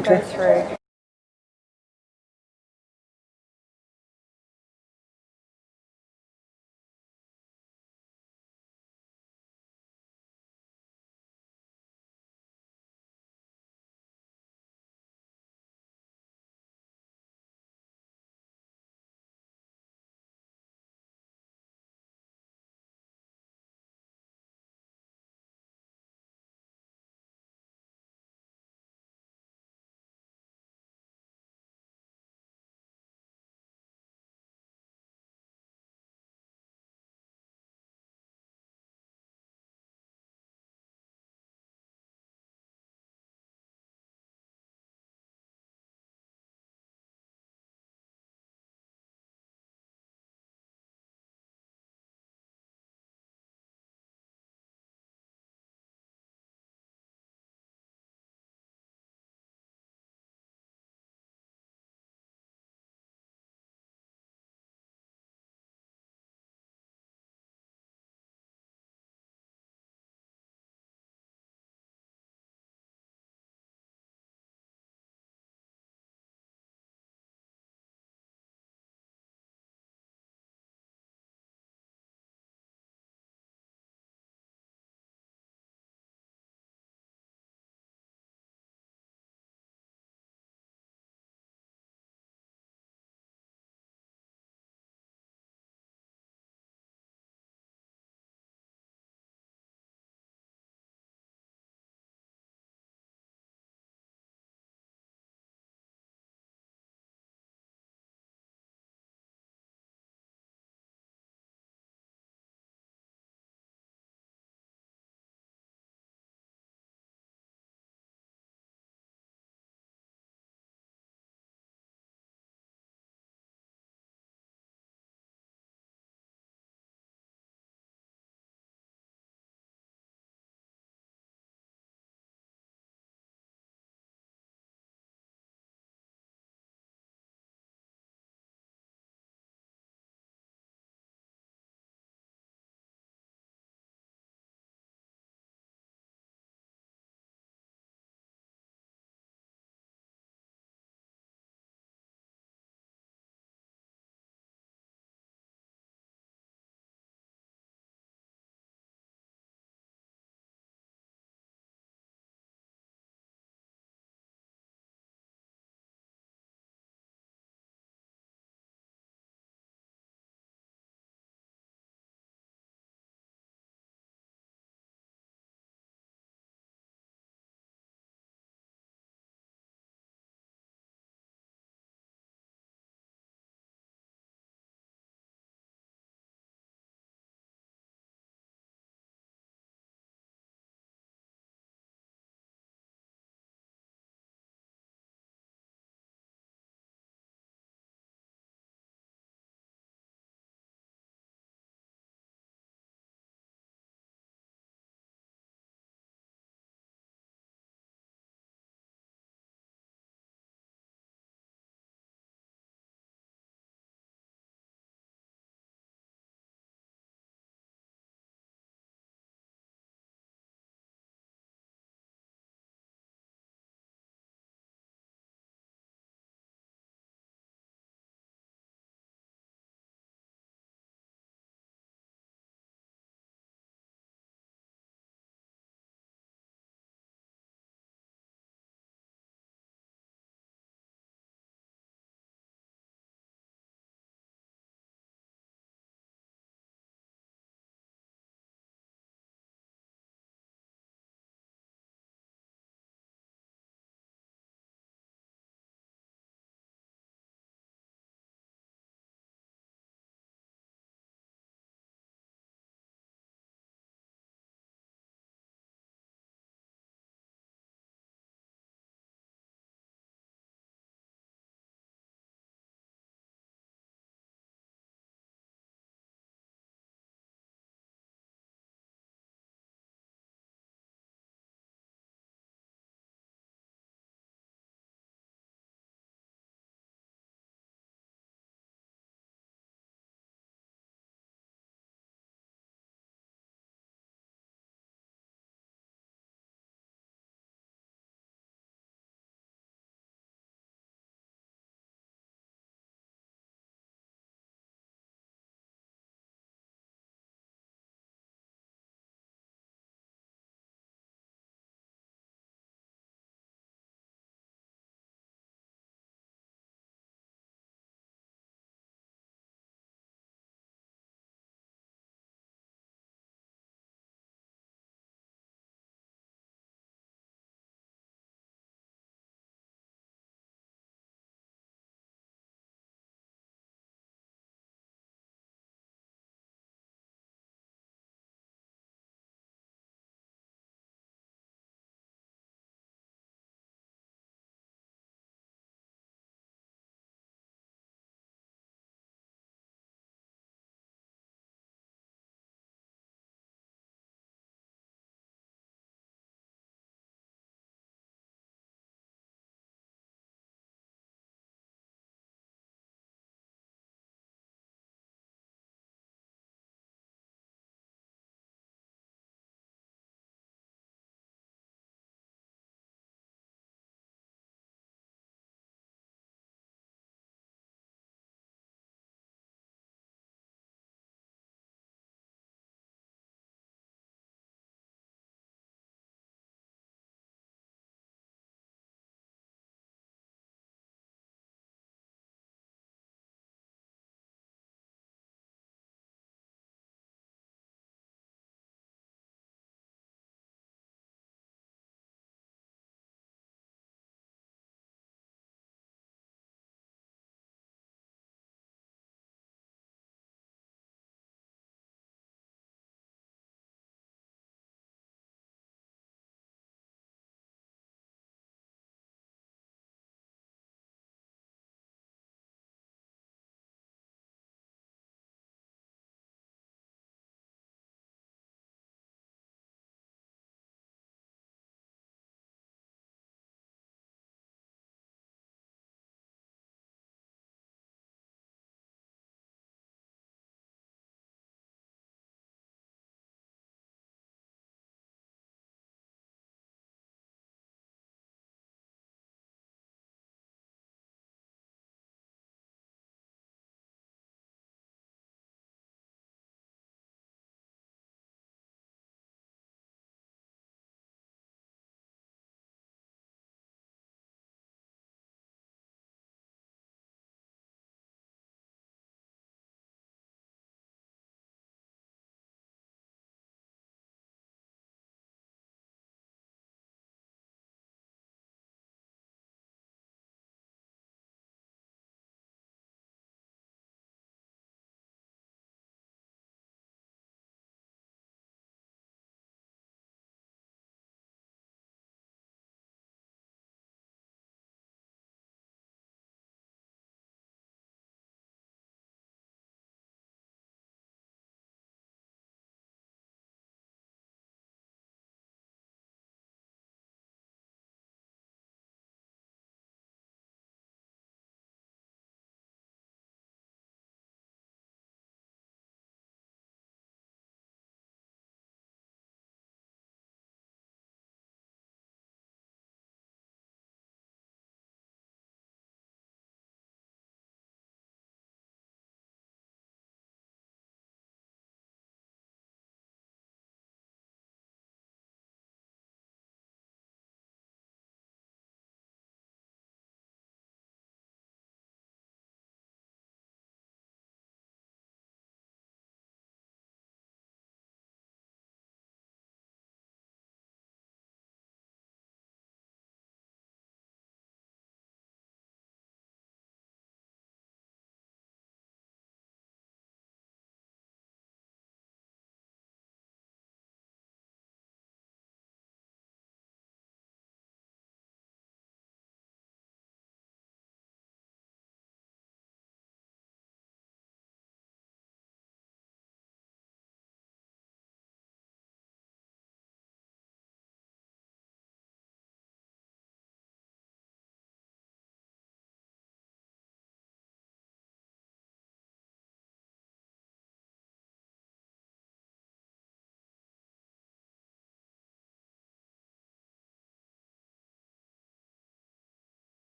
go through.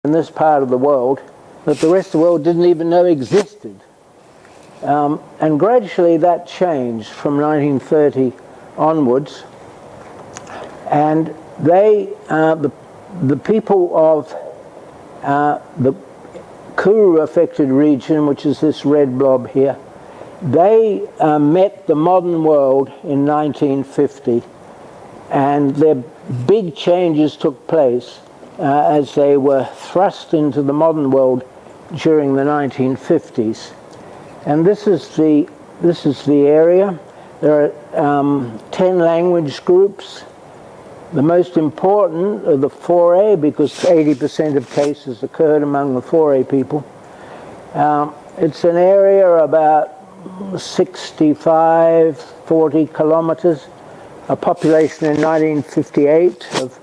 in this part of the world that the rest of the world didn't even know existed. And gradually that changed from 1930 onwards, and they, the people of the Kuru affected region, which is this red blob here, they met the modern world in 1950, and their big changes took place as they were thrust into the modern world during the 1950s. And this is the area. There are 10 language groups. The most important are the 4A, because 80% of cases occurred among the 4A people. It's an area about 40 kilometers, a population in 1958 of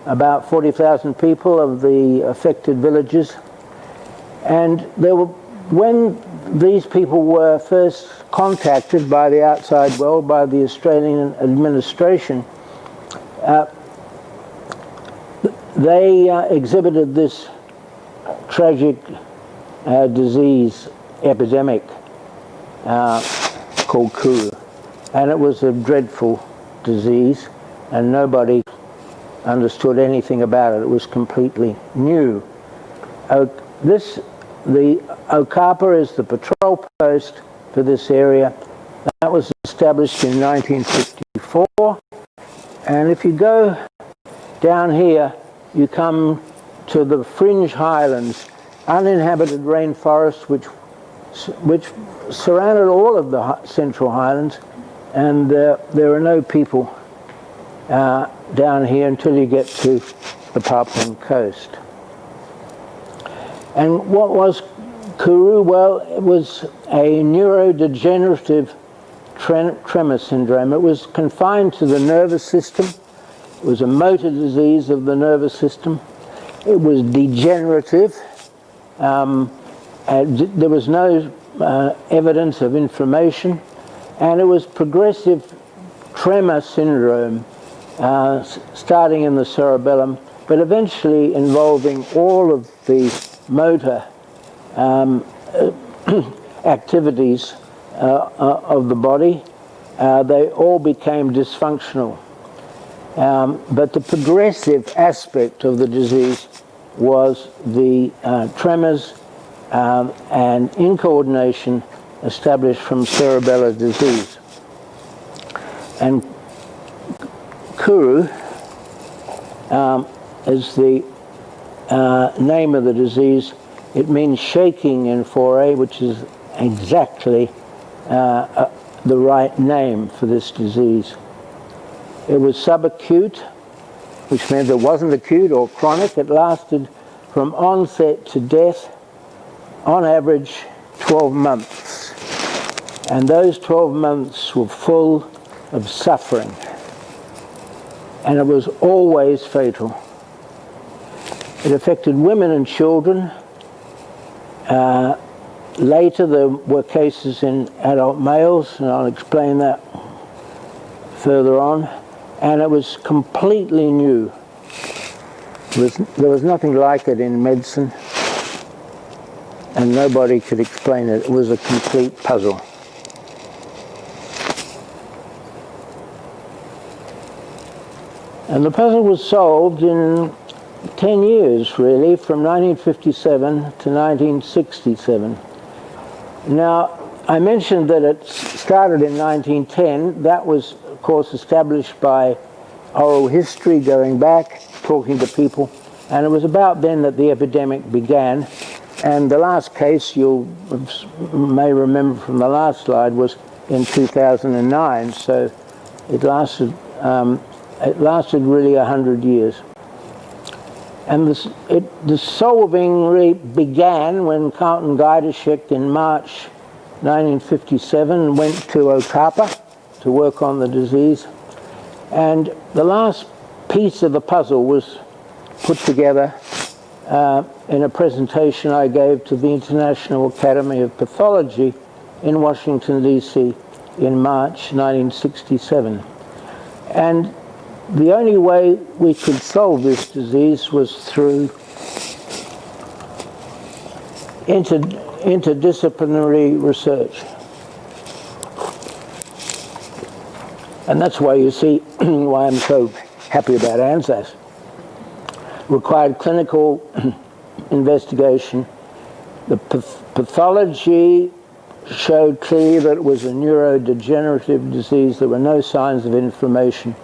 about 40,000 people of the affected villages. And there were, when these people were first contacted by the outside world, by the Australian administration, they exhibited this tragic disease epidemic called Kuru. And it was a dreadful disease, and nobody understood anything about it. It was completely new. The Okapa is the patrol post for this area. That was established in 1954. And if you go down here, you come to the fringe highlands, uninhabited rainforests which surrounded all of the central highlands, and there are no people down here until you get to the Papuan coast. And what was Kuru? Well, it was a neurodegenerative tremor syndrome. It was confined to the nervous system. It was a motor disease of the nervous system. It was degenerative. There was no evidence of inflammation, and it was progressive tremor syndrome, starting in the cerebellum, but eventually involving all of the motor activities of the body. They all became dysfunctional. But the progressive aspect of the disease was the tremors and incoordination established from cerebellar disease. And Kuru is the name of the disease. It means shaking in 4A, which is exactly the right name for this disease. It was subacute, which meant it wasn't acute or chronic. It lasted from onset to death, on average, 12 months. And those 12 months were full of suffering. And it was always fatal. It affected women and children. Later there were cases in adult males, and I'll explain that further on. And it was completely new. There was nothing like it in medicine, and nobody could explain it. It was a complete puzzle. And the puzzle was solved in 10 years, really, from 1957 to 1967. Now, I mentioned that it started in 1910. That was, of course, established by oral history, going back, talking to people. And it was about then that the epidemic began. And the last case, you may remember from the last slide, was in 2009. So it lasted really 100 years. And the solving really began when Curtin in March 1957 went to Okapa to work on the disease. And the last piece of the puzzle was put together in a presentation I gave to the International Academy of Pathology in Washington, D.C. in March 1967. And the only way we could solve this disease was through interdisciplinary research. And that's why you see why I'm so happy about ANZAAS. Required clinical investigation. The pathology showed clearly that it was a neurodegenerative disease. There were no signs of inflammation.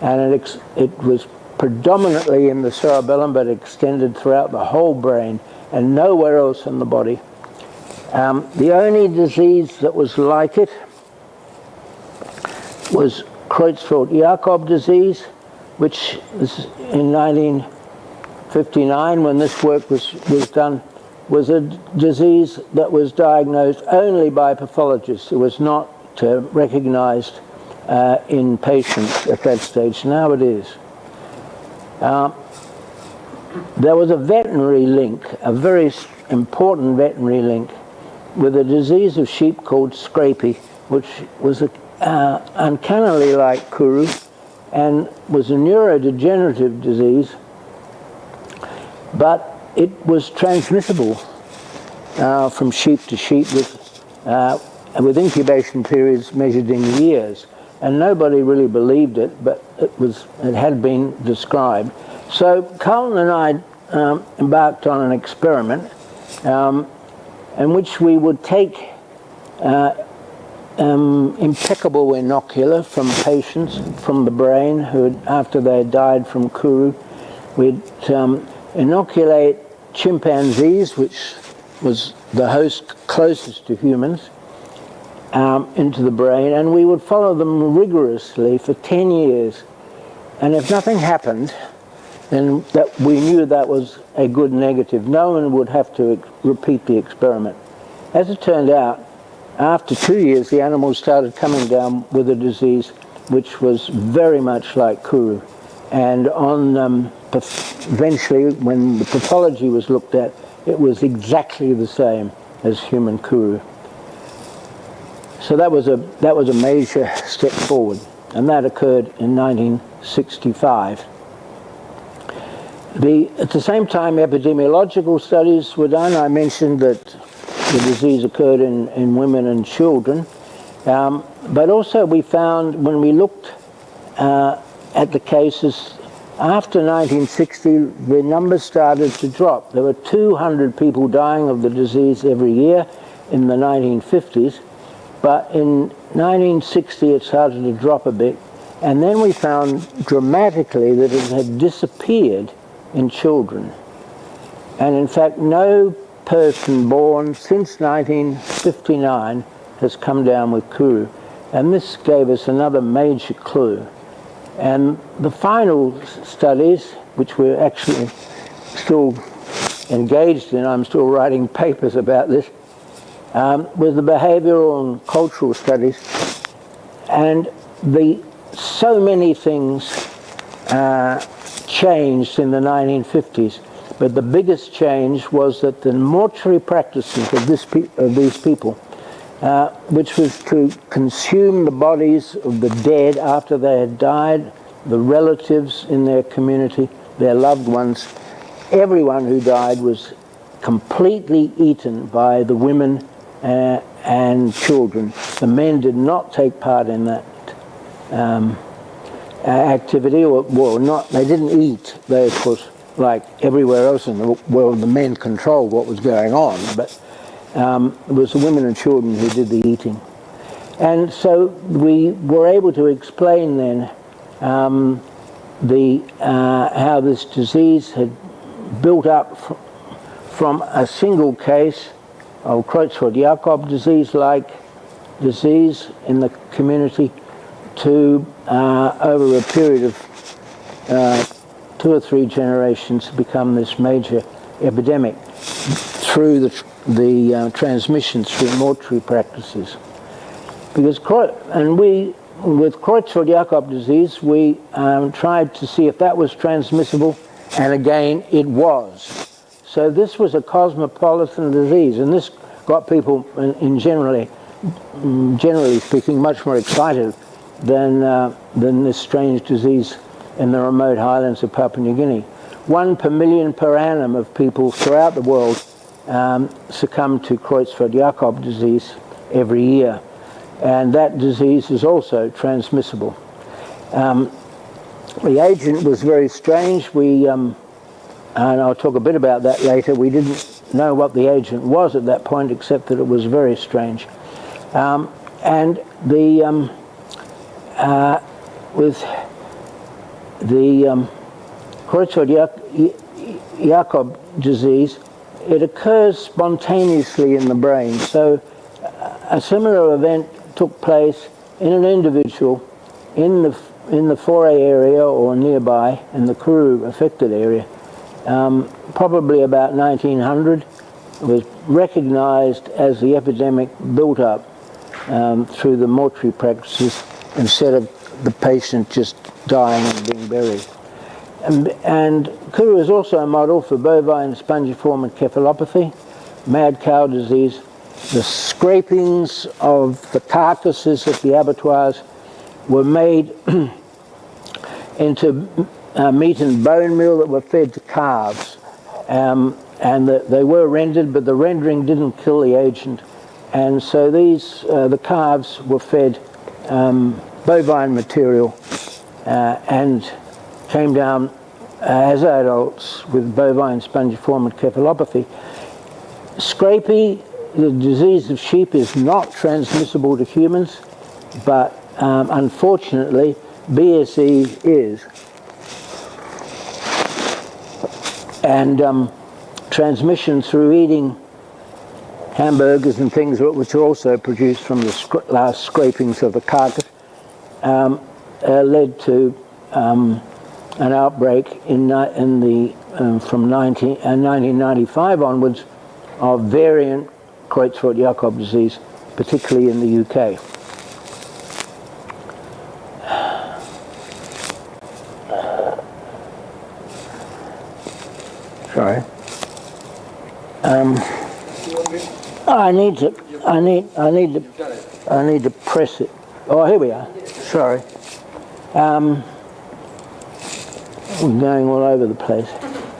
And it was predominantly in the cerebellum, but extended throughout the whole brain and nowhere else in the body. The only disease that was like it was Kreutzfeld disease, which is in 1959, when this work was done, was a disease that was diagnosed only by pathologists. It was not recognized in patients at that stage. Now it is. There was a veterinary link, a very important veterinary link, with a disease of sheep called scrapie, which was uncannily like kuru, and was a neurodegenerative disease, but it was transmissible from sheep to sheep with incubation periods measured in years. And nobody really believed it, but it had been described. So Carlton and I embarked on an experiment in which we would take impeccable inocula from patients from the brain who, after they had died from kuru. We'd inoculate chimpanzees, which was the host closest to humans, into the brain, and we would follow them rigorously for 10 years. And if nothing happened, then we knew that was a good negative. No one would have to repeat the experiment. As it turned out, after 2 years, the animals started coming down with a disease which was very much like kuru. And eventually, when the pathology was looked at, it was exactly the same as human kuru. So that was a major step forward, and that occurred in 1965. At the same time, epidemiological studies were done. I mentioned that the disease occurred in women and children, but also we found, when we looked at the cases after 1960, the numbers started to drop. There were 200 people dying of the disease every year in the 1950s, but in 1960 it started to drop a bit, and then we found dramatically that it had disappeared in children. And in fact, no person born since 1959 has come down with kuru, and this gave us another major clue. And the final studies, which we're actually still engaged in, I'm still writing papers about this, was the behavioral and cultural studies. And so many things changed in the 1950s, but the biggest change was that the mortuary practices of these people, which was to consume the bodies of the dead after they had died, the relatives in their community, their loved ones, everyone who died was completely eaten by the women and children. The men did not take part in that activity, they didn't eat. They, of course, like everywhere else in the world, the men controlled what was going on, but it was the women and children who did the eating. And so we were able to explain then how this disease had built up from a single case of Kreutzfeld disease-like disease in the community to, over a period of 2 or 3 generations, become this major epidemic through the transmissions through mortuary practices. Because with Kreutzfeld disease, we tried to see if that was transmissible, and again, it was. So this was a cosmopolitan disease, and this got people, generally speaking, much more excited than this strange disease in the remote highlands of Papua New Guinea. 1 per million per annum of people throughout the world succumb to Kreutzfeld-Jakob disease every year. And that disease is also transmissible. The agent was very strange. And I'll talk a bit about that later. We didn't know what the agent was at that point, except that it was very strange. And with the Kreutzfeld-Jakob disease, it occurs spontaneously in the brain. So a similar event took place in an individual in the Foray area or nearby, in the Kuru affected area, probably about 1900. It was recognized as the epidemic built up through the mortuary practices instead of the patient just dying and being buried. And Kuru is also a model for bovine spongiform encephalopathy, mad cow disease. The scrapings of the carcasses at the abattoirs were made into meat and bone meal that were fed to calves. And they were rendered, but the rendering didn't kill the agent. And so the calves were fed bovine material and came down as adults with bovine spongiform encephalopathy. Scrapie, the disease of sheep, is not transmissible to humans, but unfortunately BSE is. And transmission through eating hamburgers and things which are also produced from the last scrapings of the carcass led to an outbreak from 1995 onwards of variant Kreutzfeld-Jakob disease, particularly in the UK. Sorry. I need to press it. Oh, here we are. Sorry. We're going all over the place.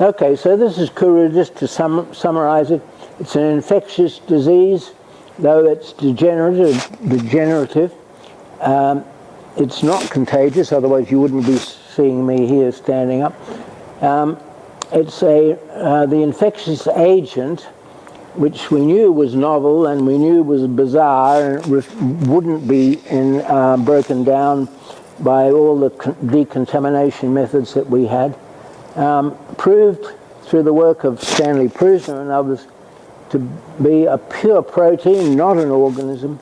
Okay, so this is Kuru, just to summarize it. It's an infectious disease, though it's degenerative. It's not contagious, otherwise you wouldn't be seeing me here standing up. It's the infectious agent, which we knew was novel and we knew was bizarre and wouldn't be broken down by all the decontamination methods that we had, proved through the work of Stanley Prusner and others to be a pure protein, not an organism,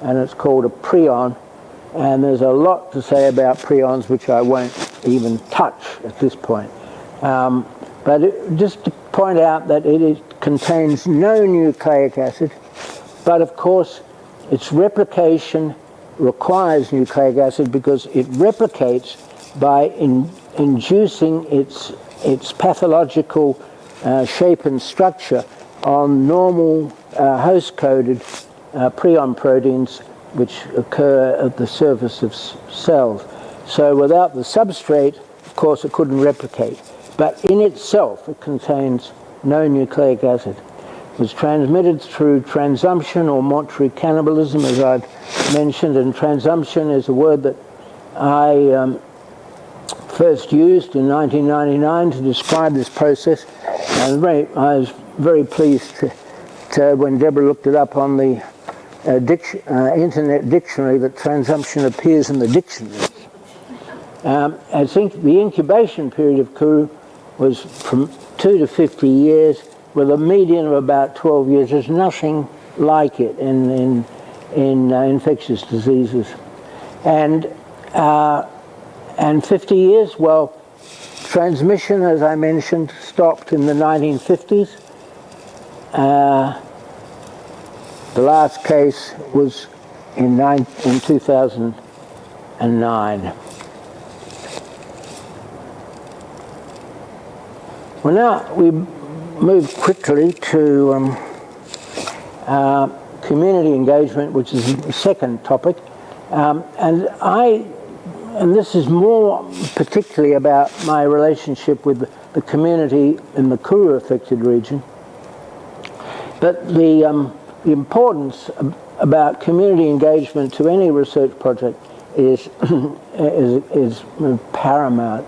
and it's called a prion. And there's a lot to say about prions which I won't even touch at this point. But just to point out that it contains no nucleic acid, but of course its replication requires nucleic acid because it replicates by inducing its pathological shape and structure on normal host-coded prion proteins which occur at the surface of cells. So without the substrate, of course, it couldn't replicate. But in itself, it contains no nucleic acid. It was transmitted through transumption or mortuary cannibalism, as I've mentioned, and transumption is a word that I first used in 1999 to describe this process. And I was very pleased to when Deborah looked it up on the internet dictionary, that transumption appears in the dictionary. I think the incubation period of Kuru was from 2 to 50 years, with a median of about 12 years. There's nothing like it in infectious diseases. And 50 years, well, transmission, as I mentioned, stopped in the 1950s. The last case was in 2009. Well, now we move quickly to community engagement, which is the second topic. And this is more particularly about my relationship with the community in the Kuru affected region. But the importance about community engagement to any research project is paramount.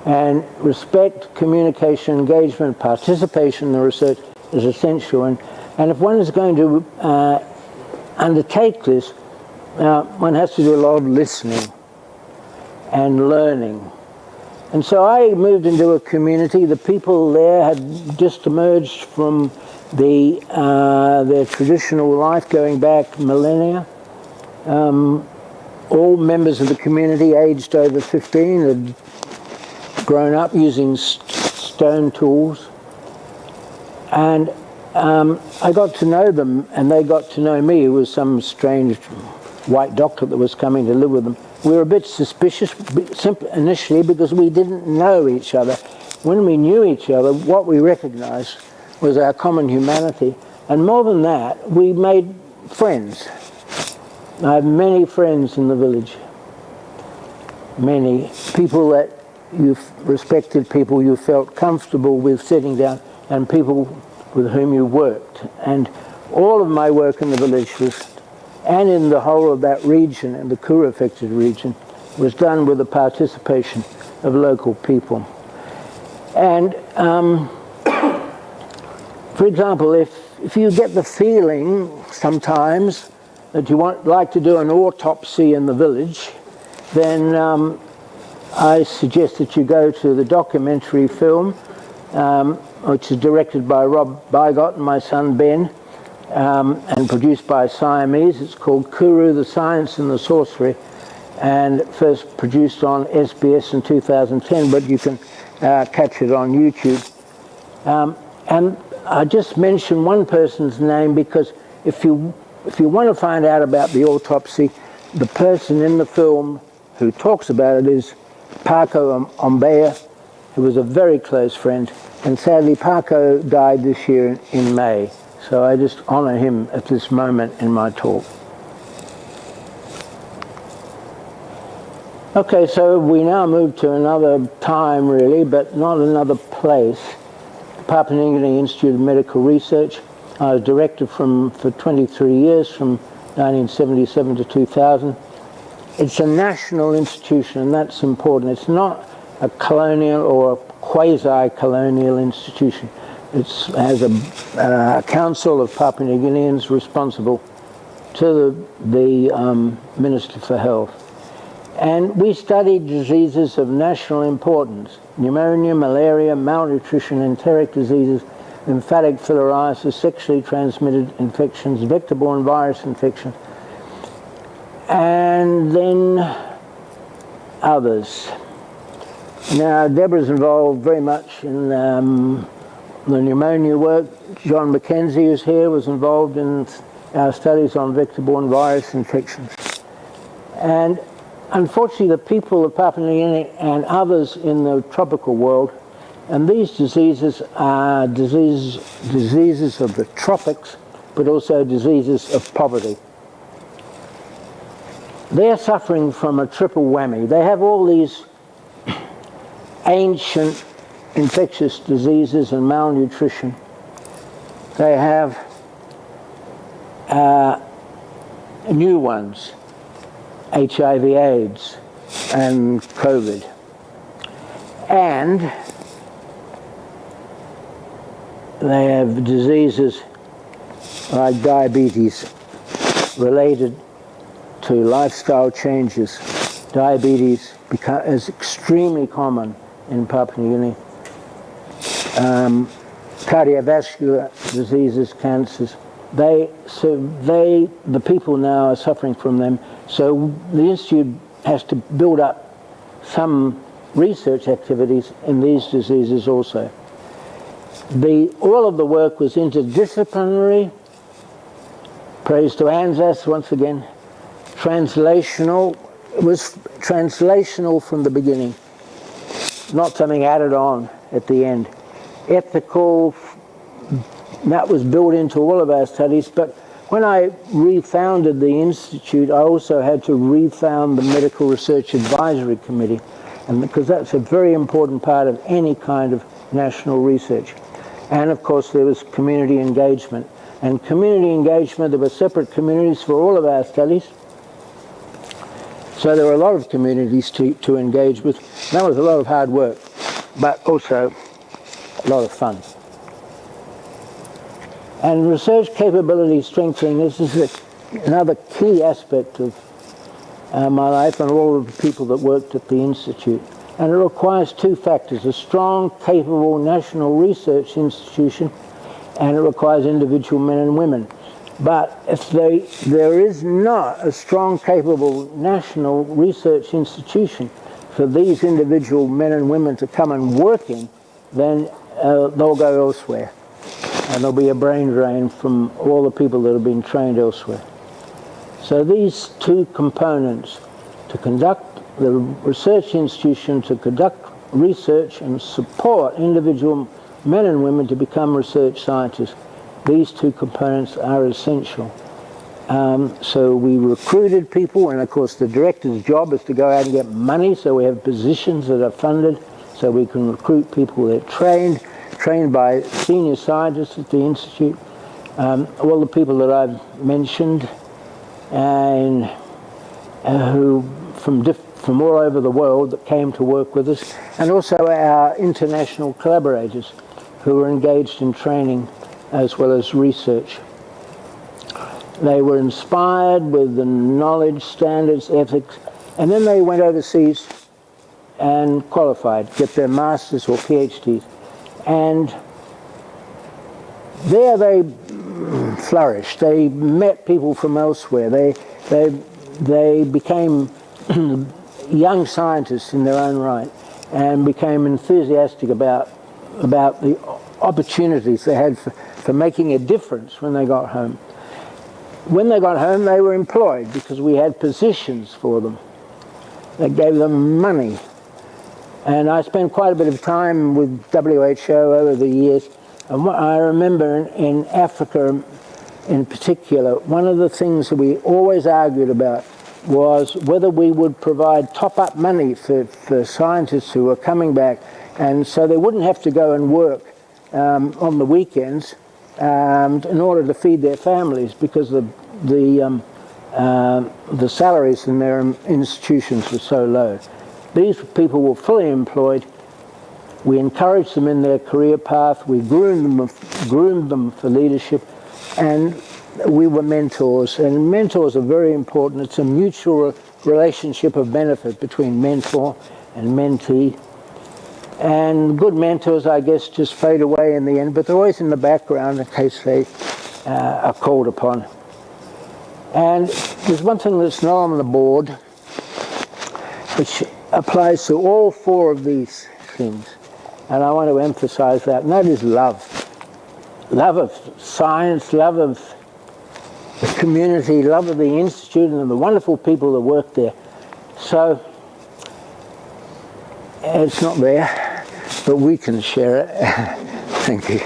And respect, communication, engagement, participation in the research is essential. And if one is going to undertake this, one has to do a lot of listening and learning. And so I moved into a community. The people there had just emerged from their traditional life going back millennia. All members of the community aged over 15 had grown up using stone tools. And I got to know them, and they got to know me. It was some strange white doctor that was coming to live with them. We were a bit suspicious initially because we didn't know each other. When we knew each other, what we recognized was our common humanity. And more than that, we made friends. I have many friends in the village. Many people that you respected, people you felt comfortable with sitting down, and people with whom you worked. And all of my work in the village was, and in the whole of that region, and the Kuru-affected region, was done with the participation of local people. And for example, if you get the feeling sometimes that you like to do an autopsy in the village, then I suggest that you go to the documentary film, which is directed by Rob Bygott and my son Ben, and produced by Siamese. It's called Kuru, the Science and the Sorcery, and first produced on SBS in 2010, but you can catch it on YouTube. And I just mention one person's name because if you want to find out about the autopsy, the person in the film who talks about it is Paco Ombea, who was a very close friend, and sadly Paco died this year in May. So I just honor him at this moment in my talk. Okay, so we now move to another time really, but not another place. The Papua New Guinea Institute of Medical Research. I was director for 23 years, from 1977 to 2000. It's a national institution, and that's important. It's not a colonial or a quasi-colonial institution. It has a council of Papua New Guineans responsible to the Minister for Health. And we studied diseases of national importance: pneumonia, malaria, malnutrition, enteric diseases, lymphatic filariasis, sexually transmitted infections, vector-borne virus infections, and then others. Now, Deborah's involved very much in the pneumonia work. John Mackenzie, who's here, was involved in our studies on vector-borne virus infections. And unfortunately, the people of Papua New Guinea and others in the tropical world, and these diseases are diseases of the tropics, but also diseases of poverty. They're suffering from a triple whammy. They have all these ancient infectious diseases and malnutrition. They have new ones, HIV/AIDS and COVID. And they have diseases like diabetes related to lifestyle changes. Diabetes is extremely common in Papua New Guinea. Cardiovascular diseases, cancers, the people now are suffering from them. So the Institute has to build up some research activities in these diseases also. All of the work was interdisciplinary. Praise to ANZAAS once again. Translational. It was translational from the beginning, not something added on at the end. Ethical, that was built into all of our studies, but when I refounded the Institute, I also had to refound the Medical Research Advisory Committee, and because that's a very important part of any kind of national research. And of course there was community engagement. And community engagement, there were separate communities for all of our studies. So there were a lot of communities to engage with. That was a lot of hard work, but also a lot of fun. And research capability strengthening, this is another key aspect of my life and all of the people that worked at the Institute. And it requires two factors: a strong, capable national research institution, and it requires individual men and women. But if there is not a strong, capable national research institution for these individual men and women to come and work in, then they'll go elsewhere. And there'll be a brain drain from all the people that have been trained elsewhere. So these two components, to conduct the research institution, to conduct research and support individual men and women to become research scientists, these two components are essential. So we recruited people, and of course the director's job is to go out and get money, so we have positions that are funded so we can recruit people that are trained by senior scientists at the Institute. All the people that I've mentioned, and who from all over the world that came to work with us, and also our international collaborators who were engaged in training as well as research. They were inspired with the knowledge, standards, ethics, and then they went overseas and qualified, get their masters or PhDs. And there they flourished. They met people from elsewhere. They became young scientists in their own right and became enthusiastic about the opportunities they had for making a difference when they got home. When they got home, they were employed because we had positions for them that gave them money. And I spent quite a bit of time with WHO over the years. And what I remember in Africa in particular, one of the things that we always argued about was whether we would provide top-up money for scientists who were coming back, and so they wouldn't have to go and work on the weekends in order to feed their families, because the salaries in their institutions were so low. These people were fully employed. We encouraged them in their career path. We groomed them for leadership, and we were mentors. And mentors are very important. It's a mutual relationship of benefit between mentor and mentee. And good mentors, I guess, just fade away in the end, but they're always in the background in case they are called upon. And there's one thing that's not on the board, which applies to all four of these things, and I want to emphasize that, and that is love. Love of science, love of the community, love of the Institute and the wonderful people that work there. So it's not there, but we can share it. Thank you.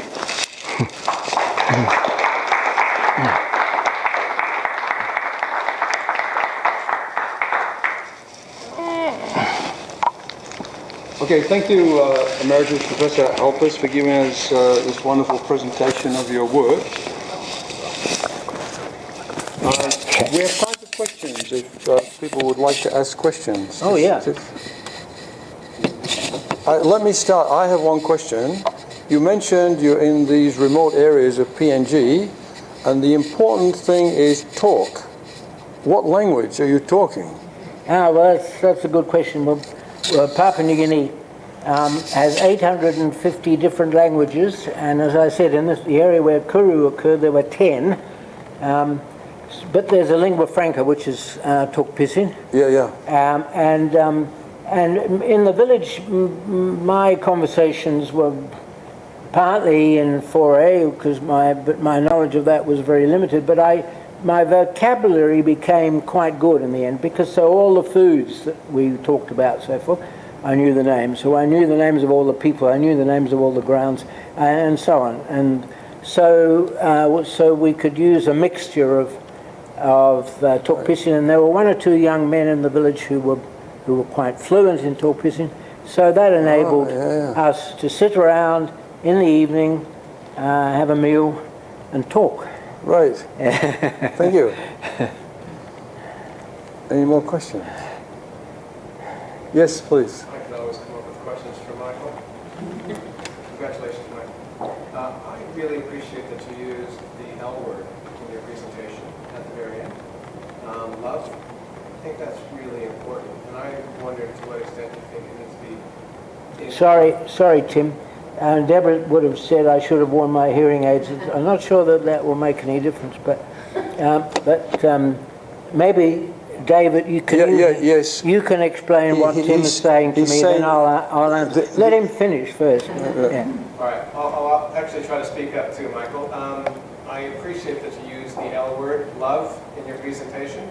Okay, thank you, Emeritus Professor Halpus, for giving us this wonderful presentation of your work. We have time for questions if people would like to ask questions. Oh, yeah. Let me start. I have one question. You mentioned you're in these remote areas of PNG, and the important thing is talk. What language are you talking? Well, that's a good question. Well, Papua New Guinea has 850 different languages, and as I said, in the area where Kuru occurred, there were 10. But there's a lingua franca, which is Tok Pisin. Yeah. And in the village, my conversations were partly in 4A, because my knowledge of that was very limited, but my vocabulary became quite good in the end, because so all the foods that we talked about, so forth, I knew the names. So I knew the names of all the people, I knew the names of all the grounds, and so on. And so we could use a mixture of Tok Pisin, and there were one or two young men in the village who were quite fluent in Tok Pisin. So that enabled us to sit around in the evening, have a meal, and talk. Right. Thank you. Any more questions? Yes, please. I can always come up with questions for Michael. Congratulations, Michael. I really appreciate that you used the L word in your presentation at the very end. Love. I think that's really important, and I wonder to what extent you think it needs to be. Sorry, Tim. Deborah would have said I should have worn my hearing aids. I'm not sure that will make any difference, but maybe David, you can yes. You can explain what Tim is saying to me. Then I'll answer. Let him finish first. Yeah. All right. I'll actually try to speak up too, Michael. I appreciate that you used the L word, love, in your presentation,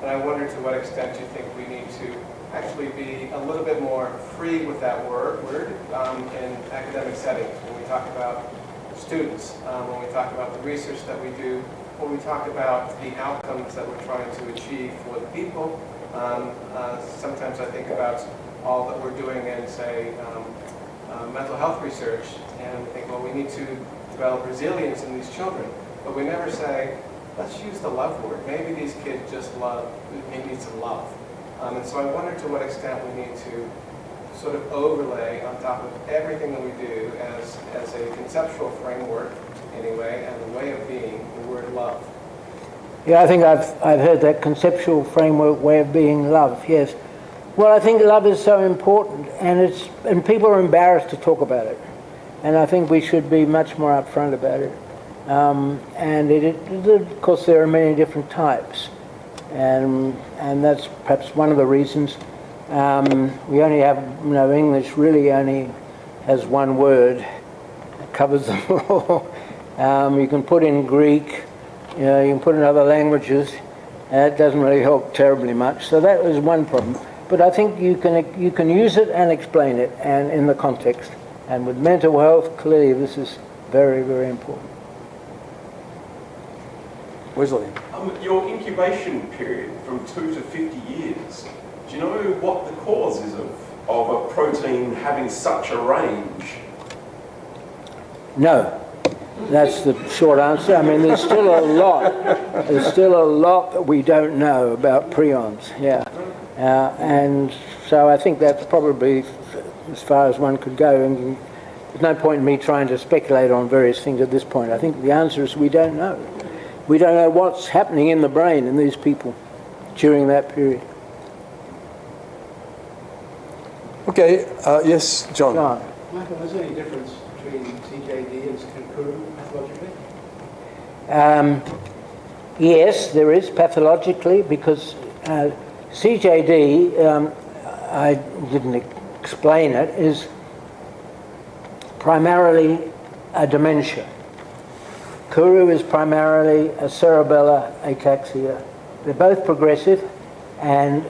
and I wonder to what extent you think we need to actually be a little bit more free with that word in academic settings. When we talk about students, when we talk about the research that we do, when we talk about the outcomes that we're trying to achieve for the people. Sometimes I think about all that we're doing in, say, mental health research, and think, well, we need to develop resilience in these children, but we never say, let's use the love word. Maybe these kids just need some love. And so I wonder to what extent we need to sort of overlay on top of everything that we do as a conceptual framework, anyway, and the way of being, the word love. Yeah, I think I've heard that conceptual framework, way of being, love. Yes. Well, I think love is so important, and people are embarrassed to talk about it, and I think we should be much more upfront about it. Of course, there are many different types, and that's perhaps one of the reasons we only have, English really only has one word that covers them all. You can put in Greek, you can put in other languages, and it doesn't really help terribly much. So that was one problem. But I think you can use it and explain it, and in the context. And with mental health, clearly this is very, very important. Wesley. Your incubation period from 2 to 50 years, do you know what the cause is of a protein having such a range? No. That's the short answer. I mean, there's still a lot that we don't know about prions. Yeah. And so I think that's probably as far as one could go. And there's no point in me trying to speculate on various things at this point. I think the answer is we don't know. We don't know what's happening in the brain in these people during that period. Okay, yes, John. Michael, is there any difference between CJD and Kuru pathologically? Yes, there is pathologically, because CJD, I didn't explain it, is primarily a dementia. Kuru is primarily a cerebellar ataxia. They're both progressive, and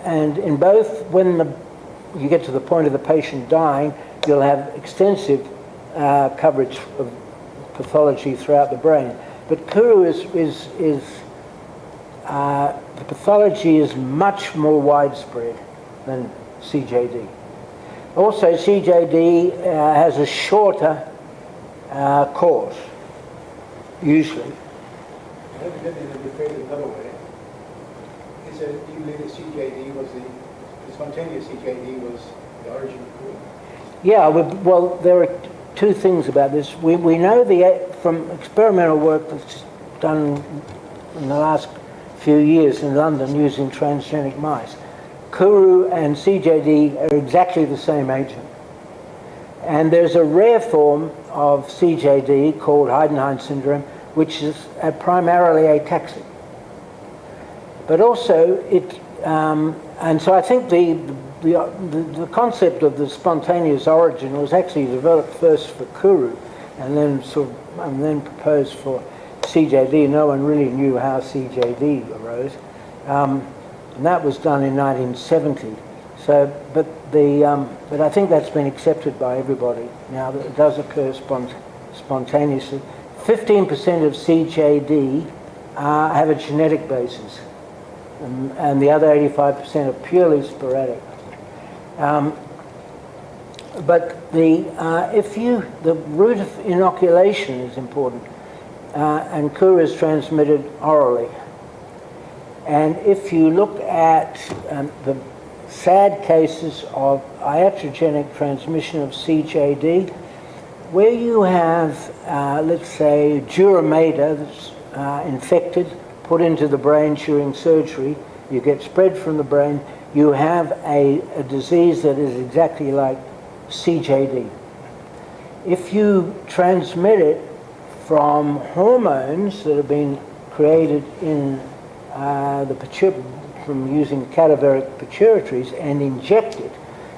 in both, when you get to the point of the patient dying, you'll have extensive coverage of pathology throughout the brain. But Kuru the pathology is much more widespread than CJD. Also, CJD has a shorter course, usually. Let me rephrase it another way. Do you believe that CJD was the spontaneous CJD was the origin of Kuru? Yeah, well, there are two things about this. We know from experimental work that's done in the last few years in London using transgenic mice. Kuru and CJD are exactly the same agent. And there's a rare form of CJD called Heidenhain syndrome, which is primarily ataxic. But also and so I think the concept of the spontaneous origin was actually developed first for Kuru, and then proposed for CJD. No one really knew how CJD arose, and that was done in 1970. So, but I think that's been accepted by everybody now that it does occur spontaneously. 15% of CJD have a genetic basis, and the other 85% are purely sporadic. But the route of inoculation is important. and Ku is transmitted orally. And if you look at the sad cases of iatrogenic transmission of CJD, where you have, let's say, dura mater that's infected, put into the brain during surgery, you get spread from the brain, you have a disease that is exactly like CJD. If you transmit it from hormones that have been created in from using cadaveric pituitaries and inject it,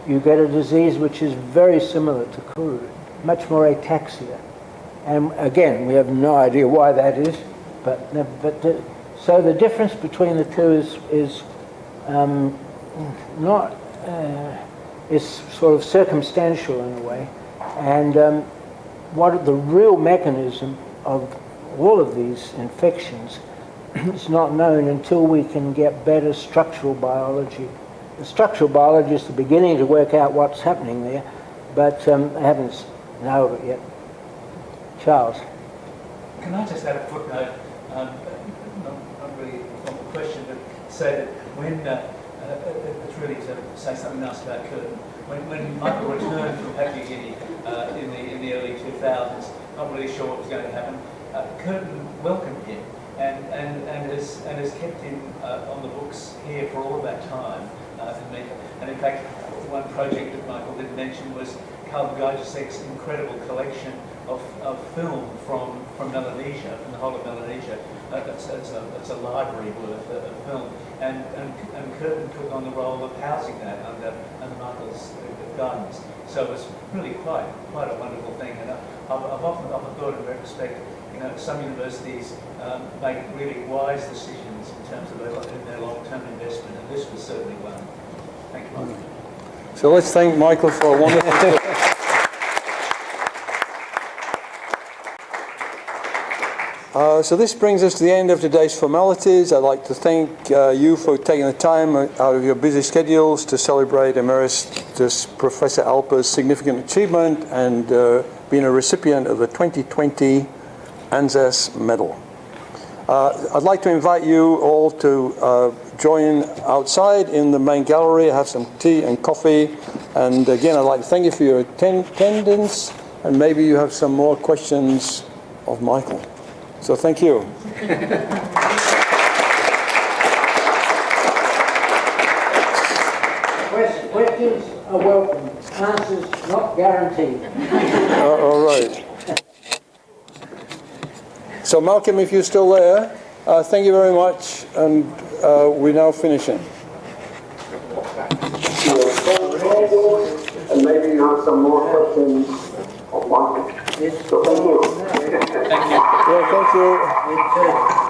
you get a disease which is very similar to Kuru, much more ataxia. And again, we have no idea why that is, so the difference between the two is sort of circumstantial in a way, and what the real mechanism of all of these infections is not known until we can get better structural biology. The structural biologists are beginning to work out what's happening there, but they haven't nailed it yet. Charles. Can I just add a footnote, not really on the question, but say that when, it's really to say something else about Curtin. When Michael returned from Papua Guinea in the early 2000s, not really sure what was going to happen, Curtin welcomed him and has kept him on the books here for all of that time. And in fact, one project that Michael didn't mention was Carl Gajicek's incredible collection of film from Melanesia, from the whole of Melanesia. That's a library worth of film. And Curtin took on the role of housing that under Michael's guidance. So it was really quite a wonderful thing. And I've often thought in retrospect, some universities make really wise decisions in terms of their long-term investment, and this was certainly one. Thank you, Michael. So let's thank Michael for a wonderful talk. So this brings us to the end of today's formalities. I'd like to thank you for taking the time out of your busy schedules to celebrate Emeritus Professor Alper's significant achievement and being a recipient of the 2020 ANZAAS medal. I'd like to invite you all to join outside in the main gallery, have some tea and coffee. And again, I'd like to thank you for your attendance, and maybe you have some more questions of Michael. So thank you. Questions are welcome. Answers not guaranteed. All right. So Malcolm, if you're still there, thank you very much, and we're now finishing. And maybe you have some more questions of Michael. Yes. So thank you. Thank you. Yeah, thank you.